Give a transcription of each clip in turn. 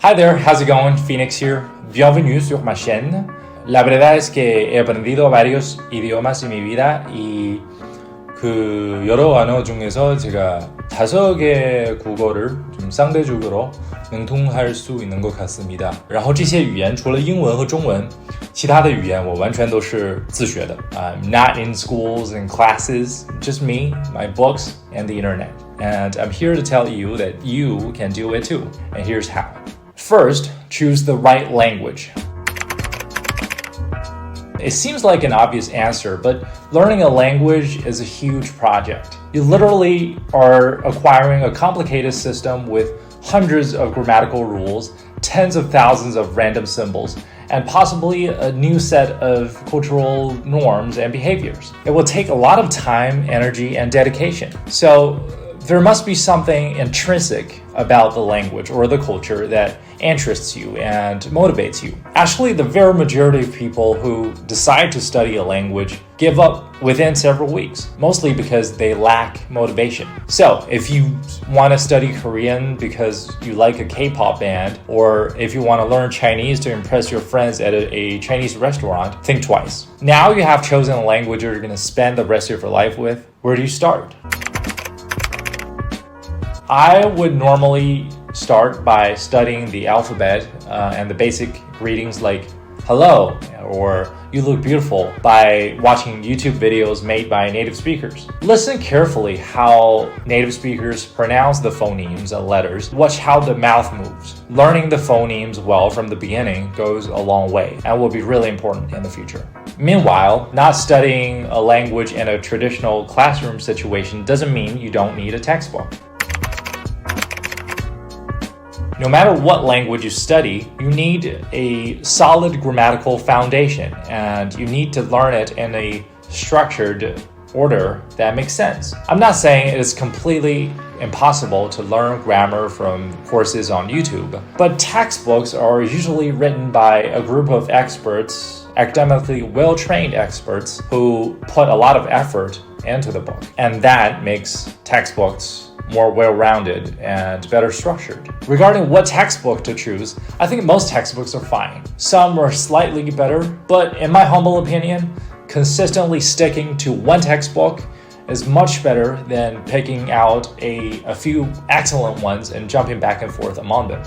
Hi there, how's it going? Phoenix here. Bienvenue sur ma chaîne. La verdad es que he aprendido varios idiomas en mi vida y 그 여러 언어 중에서 제가 5개 국어를 좀 상대적으로 능통할 수 있는 것 같습니다. 然后这些语言除了英文和中文，其他的语言我完全都是自学的。I'm not in schools and classes, just me, my books, and the internet. And I'm here to tell you that you can do it too. And here's how. First, choose the right language. It seems like an obvious answer, but learning a language is a huge project. You literally are acquiring a complicated system with hundreds of grammatical rules, tens of thousands of random symbols, and possibly a new set of cultural norms and behaviors. It will take a lot of time, energy, and dedication. So there must be something intrinsic about the language or the culture that interests you and motivates you. Actually, the very majority of people who decide to study a language give up within several weeks, mostly because they lack motivation. So, if you want to study Korean because you like a K-pop band, or if you want to learn Chinese to impress your friends at a Chinese restaurant, think twice. Now you have chosen a language you're going to spend the rest of your life with. Where do you start? I would normally start by studying the alphabet and the basic greetings like hello or you look beautiful by watching YouTube videos made by native speakers. Listen carefully how native speakers pronounce the phonemes and letters. Watch how the mouth moves. Learning the phonemes well from the beginning goes a long way and will be really important in the future. Meanwhile, not studying a language in a traditional classroom situation doesn't mean you don't need a textbook. No matter what language you study, you need a solid grammatical foundation, and you need to learn it in a structured order that makes sense. I'm not saying it is completely impossible to learn grammar from courses on YouTube, but textbooks are usually written by a group of experts, academically well-trained experts, who put a lot of effort into the book, and that makes textbooks more well-rounded and better structured. Regarding what textbook to choose, I think most textbooks are fine. Some are slightly better, but in my humble opinion, consistently sticking to one textbook is much better than picking out a few excellent ones and jumping back and forth among them.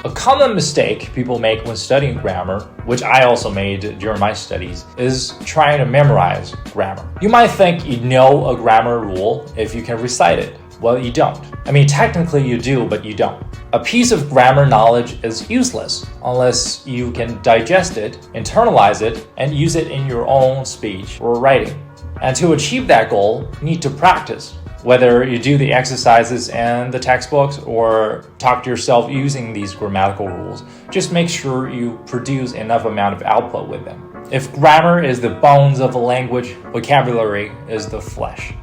A common mistake people make when studying grammar, which I also made during my studies, is trying to memorize grammar. You might think you know a grammar rule if you can recite it. Well, you don't. I mean, technically you do, but you don't. A piece of grammar knowledge is useless unless you can digest it, internalize it, and use it in your own speech or writing. And to achieve that goal, you need to practice. Whether you do the exercises and the textbooks or talk to yourself using these grammatical rules, just make sure you produce enough amount of output with them. If grammar is the bones of a language, vocabulary is the flesh.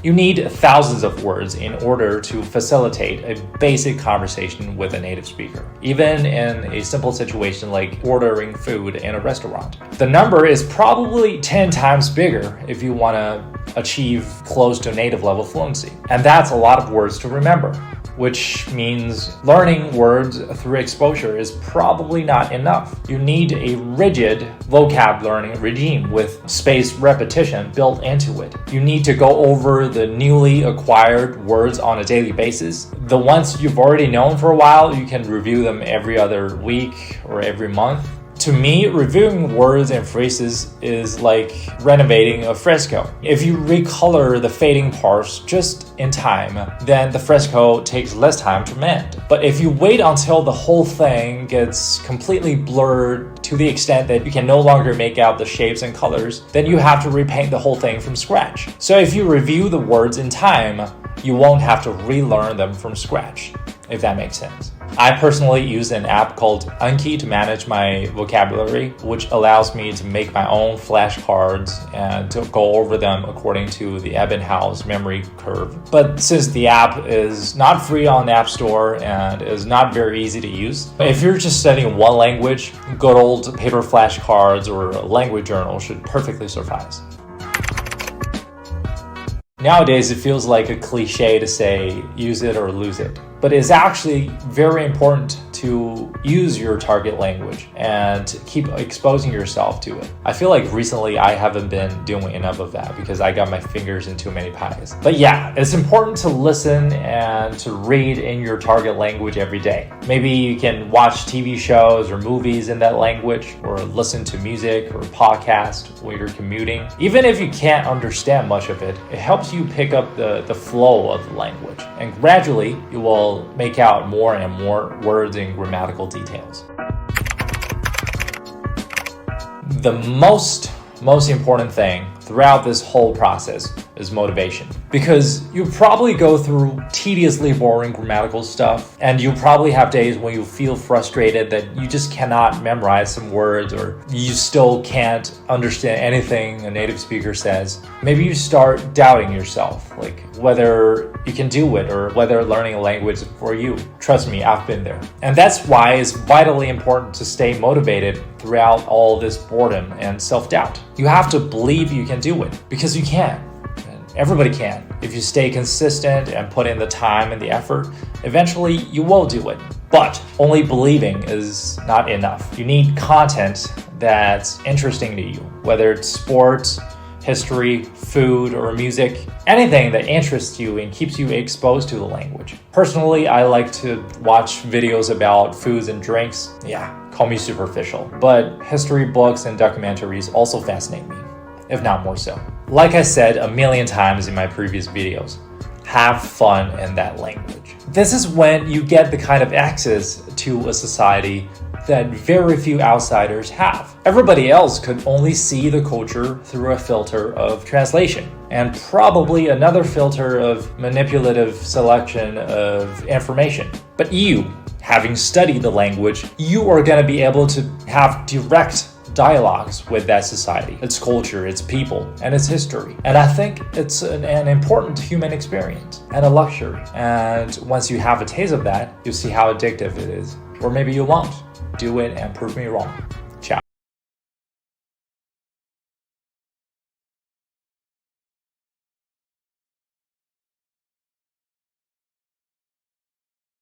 You need thousands of words in order to facilitate a basic conversation with a native speaker, even in a simple situation like ordering food in a restaurant. The number is probably 10 times bigger if you want to achieve close to native level fluency. And that's a lot of words to remember, which means learning words through exposure is probably not enough. You need a rigid vocab learning regime with spaced repetition built into it. You need to go over the newly acquired words on a daily basis. The ones you've already known for a while, you can review them every other week or every month. To me, reviewing words and phrases is like renovating a fresco. If you recolor the fading parts just in time, then the fresco takes less time to mend. But if you wait until the whole thing gets completely blurred to the extent that you can no longer make out the shapes and colors, then you have to repaint the whole thing from scratch. So if you review the words in time, you won't have to relearn them from scratch, if that makes sense. I personally use an app called Anki to manage my vocabulary, which allows me to make my own flashcards and to go over them according to the Ebbinghaus memory curve. But since the app is not free on the App Store and is not very easy to use, if you're just studying one language, good old paper flashcards or a language journal should perfectly suffice. Nowadays, it feels like a cliche to say use it or lose it, but it's actually very important to use your target language and keep exposing yourself to it. I feel like recently I haven't been doing enough of that because I got my fingers in too many pies. But yeah, it's important to listen and to read in your target language every day. Maybe you can watch TV shows or movies in that language, or listen to music or podcast when you're commuting. Even if you can't understand much of it, it helps you pick up the flow of the language, and gradually you will make out more and more words and grammatical details. The most important thing throughout this whole process is motivation, because you probably go through tediously boring grammatical stuff, and you probably have days when you feel frustrated that you just cannot memorize some words, or you still can't understand anything a native speaker says. Maybe you start doubting yourself, like whether you can do it or whether learning a language is for you. Trust me, I've been there. And that's why it's vitally important to stay motivated throughout all this boredom and self-doubt. You have to believe you can do it, because you can. Everybody can. If you stay consistent and put in the time and the effort, eventually you will do it. But only believing is not enough. You need content that's interesting to you, whether it's sports, history, food, or music, anything that interests you and keeps you exposed to the language. Personally, I like to watch videos about foods and drinks. Yeah, call me superficial. But history books and documentaries also fascinate me, if not more so. Like I said a million times in my previous videos, have fun in that language. This is when you get the kind of access to a society that very few outsiders have. Everybody else could only see the culture through a filter of translation, and probably another filter of manipulative selection of information. But you, having studied the language, you are going to be able to have direct dialogues with that society, its culture, its people, and its history. And I think it's an important human experience and a luxury. And once you have a taste of that, you'll see how addictive it is. Or maybe you won't. Do it and prove me wrong.